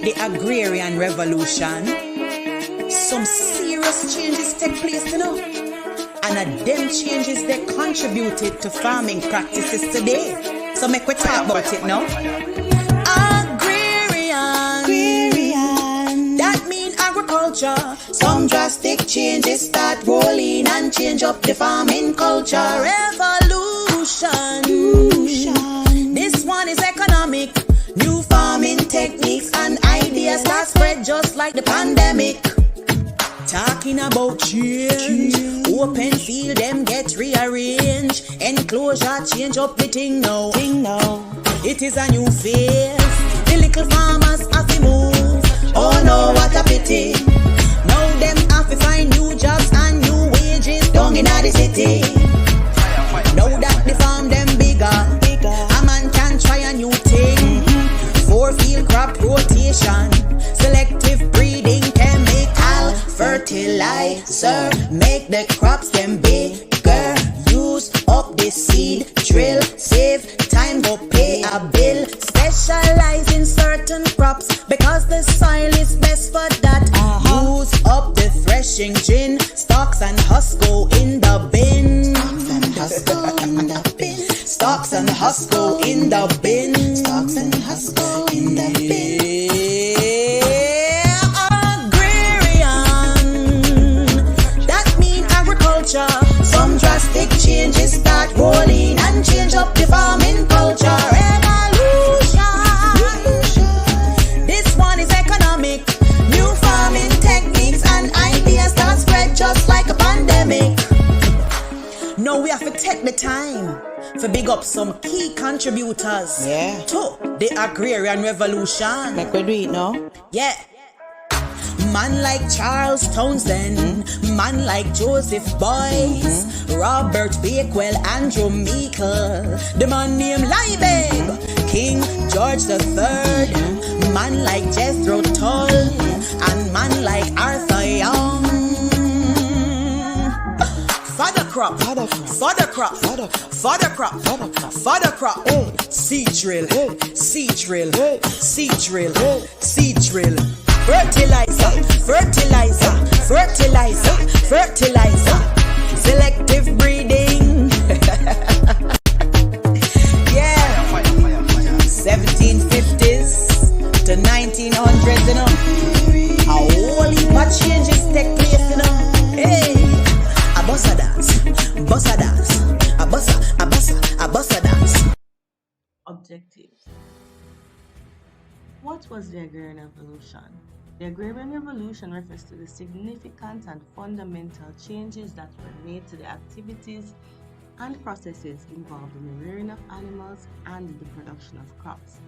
the Agrarian Revolution, some serious changes take place, and them changes they contributed to farming practices today. So make we talk about it now. Agrarian, that mean agriculture. Some drastic changes start rolling and change up the farming culture. Revolution. This one is economic. New farming techniques and ideas that spread just like the pandemic. Talking about change, open field them get rearranged. Enclosure change up the thing now. It is a new phase. The little farmers have to move. Oh no, what a pity. Now them have to find new jobs and new wages down in the city. Now that the farm them bigger, a man can try a new thing. 4-field crop rotation, selective breeding, chemical fertilizer, make the crops them bigger. Use up the seed drill, save time, go pay a bill. Specialize in certain crops because the soil is best for that. Use up the threshing gin, stalks and husk go in the bin. Stalks and husk go in the bin. Stalks and husk go in the bin. Agrarian, that mean agriculture. Some drastic changes start rolling and change up the farming culture. Revolution, this one is economic. New farming techniques and ideas that spread just like a pandemic. Now we have to take the time to big up some key contributors to the Agrarian Revolution. Like we do it now? Yeah. Man like Charles Townsend, man like Joseph Boyce, Robert Bakewell, Andrew Meikle, the man named Liebig, King George III, man like Jethro Tull, and man like Arthur Young. Fodder crop, seed drill, fertilizer, selective breeding. Yeah, 1750s to 1900s, a whole heap of changes take place, Hey. A bossa dance, a bossa dance. Objectives. What was the Agrarian Revolution? The Agrarian Revolution refers to the significant and fundamental changes that were made to the activities and processes involved in the rearing of animals and the production of crops.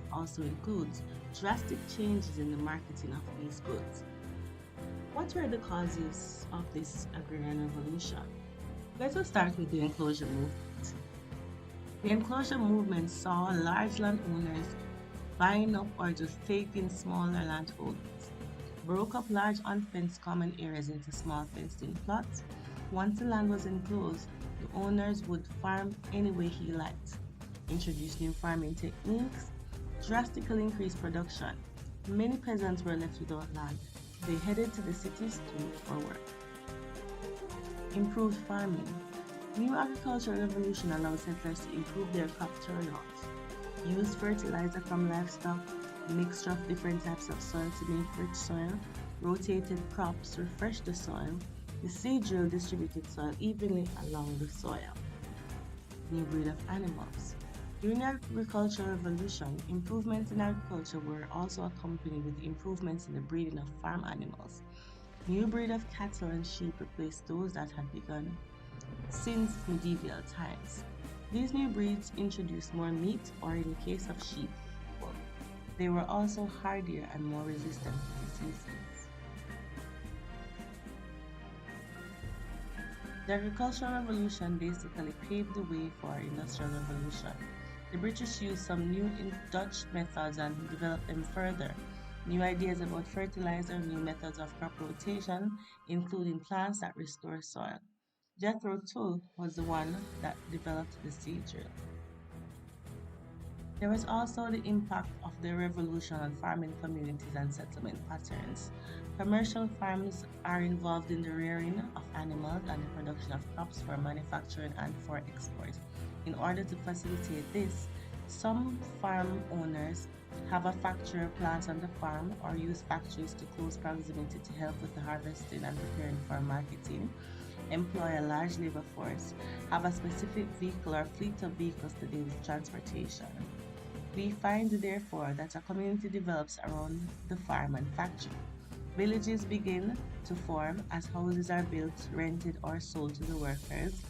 It also includes drastic changes in the marketing of these goods. What were the causes of this Agrarian Revolution? Let us start with the enclosure movement. The enclosure movement saw large landowners buying up or just taking smaller landholdings, broke up large unfenced common areas into small fenced-in plots. Once the land was enclosed, the owners would farm any way he liked, introduced new farming techniques, drastically increased production. Many peasants were left without land. They headed to the cities to look for work. Improved farming. New agricultural revolution allowed settlers to improve their crop turnout, use fertilizer from livestock, mixture of different types of soil to make rich soil, rotated crops refresh the soil, the seed drill distributed soil evenly along the soil. New breed of animals. During the agricultural revolution, improvements in agriculture were also accompanied with improvements in the breeding of farm animals. New breed of cattle and sheep replaced those that had begun since medieval times. These new breeds introduced more meat, or in the case of sheep, wool. They were also hardier and more resistant to diseases. The agricultural revolution basically paved the way for our industrial revolution. The British used some new Dutch methods and developed them further. New ideas about fertilizer, new methods of crop rotation, including plants that restore soil. Jethro Tull was the one that developed the seed drill. There is also the impact of the revolution on farming communities and settlement patterns. Commercial farms are involved in the rearing of animals and the production of crops for manufacturing and for export. In order to facilitate this, some farm owners have a factory or plant on the farm or use factories to close proximity to help with the harvesting and preparing for marketing, employ a large labor force, have a specific vehicle or fleet of vehicles to deal with transportation. We find, therefore, that a community develops around the farm and factory. Villages begin to form as houses are built, rented, or sold to the workers.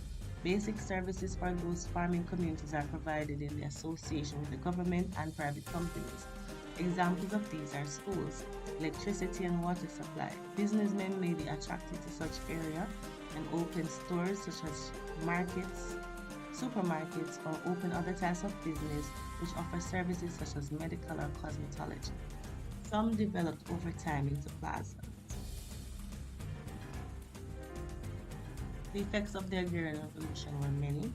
Basic services for those farming communities are provided in the association with the government and private companies. Examples of these are schools, electricity and water supply. Businessmen may be attracted to such area and open stores such as markets, supermarkets, or open other types of business which offer services such as medical or cosmetology. Some developed over time into plazas. The effects of the Agrarian Revolution were many.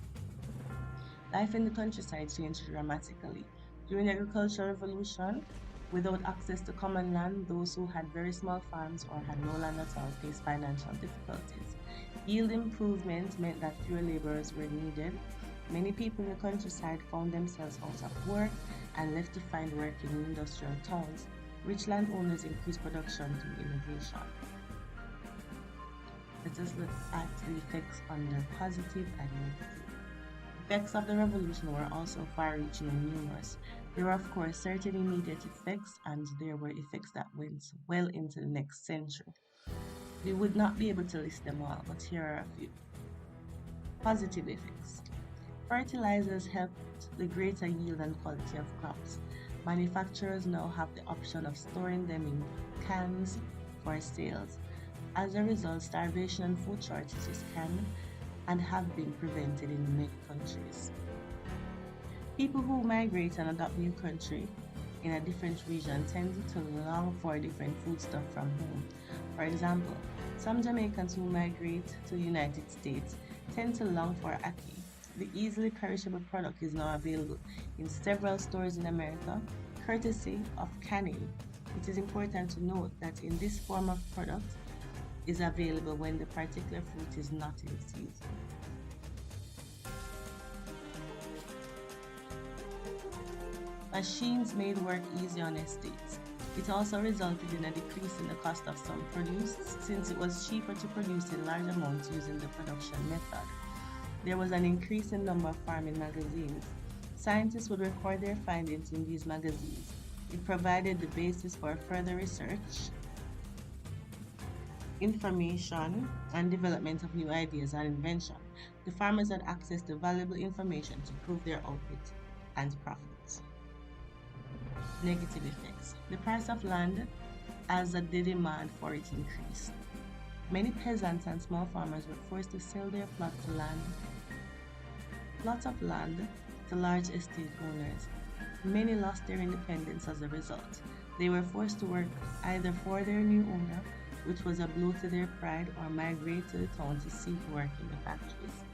Life in the countryside changed dramatically. During the Agricultural Revolution, without access to common land, those who had very small farms or had no land at all faced financial difficulties. Yield improvement meant that fewer laborers were needed. Many people in the countryside found themselves out of work and left to find work in industrial towns. Rich landowners increased production through innovation. Let us look at the effects under positive and negative. Effects of the revolution were also far-reaching and numerous. There were, of course, certain immediate effects, and there were effects that went well into the next century. We would not be able to list them all, but here are a few. Positive effects. Fertilizers helped the greater yield and quality of crops. Manufacturers now have the option of storing them in cans for sales. As a result, starvation and food shortages can and have been prevented in many countries. People who migrate and adopt new country in a different region tend to long for different foodstuff from home. For example, some Jamaicans who migrate to the United States tend to long for ackee. The easily perishable product is now available in several stores in America, courtesy of canning. It is important to note that in this form of product is available when the particular fruit is not in season. Machines made work easier on estates. It also resulted in a decrease in the cost of some produce since it was cheaper to produce in large amounts using the production method. There was an increase in number of farming magazines. Scientists would record their findings in these magazines. It provided the basis for further research, information, and development of new ideas and invention. The farmers had access to valuable information to prove their output and profits. Negative effects. The price of land as the demand for it increased. Many peasants and small farmers were forced to sell their plots of land to large estate owners. Many lost their independence as a result. They were forced to work either for their new owner, which was a blow to their pride, or migrate to the town to seek work in the factories.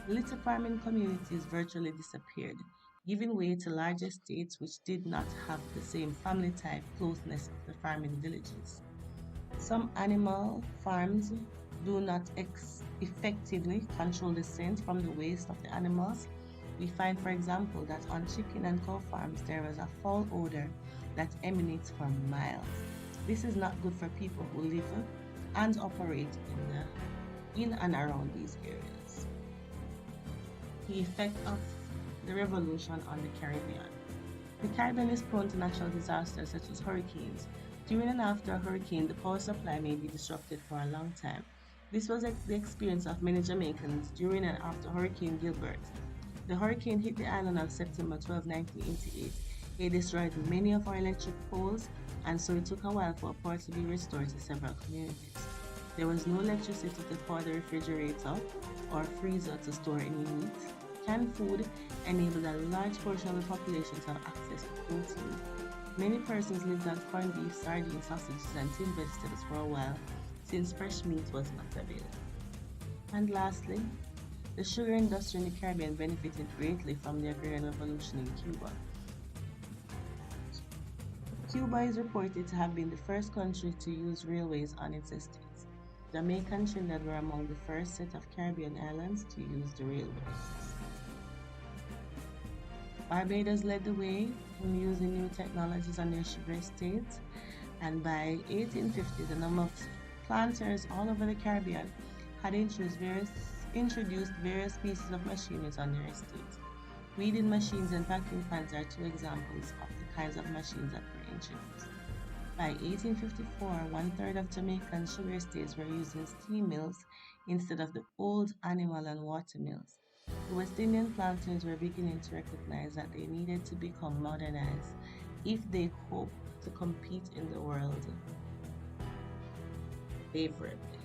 Little farming communities virtually disappeared, giving way to large estates which did not have the same family type closeness of the farming villages. Some animal farms do not effectively control the scent from the waste of the animals. We find, for example, that on chicken and cow farms there is a foul odor that emanates for miles. This is not good for people who live and operate in and around these areas. The effect of the revolution on the Caribbean. The Caribbean is prone to natural disasters such as hurricanes. During and after a hurricane, the power supply may be disrupted for a long time. This was the experience of many Jamaicans during and after Hurricane Gilbert. The hurricane hit the island on September 12, 1988. It destroyed many of our electric poles, and so it took a while for power to be restored to several communities. There was no electricity to power the refrigerator or freezer to store any meat. Canned food enabled a large portion of the population to have access to protein. Many persons lived on corned beef, sardines, sausages, and tinned vegetables for a while, since fresh meat was not available. And lastly, the sugar industry in the Caribbean benefited greatly from the Agrarian Revolution in Cuba. Cuba is reported to have been the first country to use railways on its estates. Jamaica and Trinidad were among the first set of Caribbean islands to use the railways. Barbados led the way in using new technologies on their sugar estates, and by 1850, the number of planters all over the Caribbean had introduced various pieces of machinery on their estates. Weeding machines and packing plants are two examples of the kinds of machines that were introduced. By 1854, one-third of Jamaican sugar estates were using steam mills instead of the old animal and water mills. The West Indian planters were beginning to recognize that they needed to become modernized if they hoped to compete in the world favorably.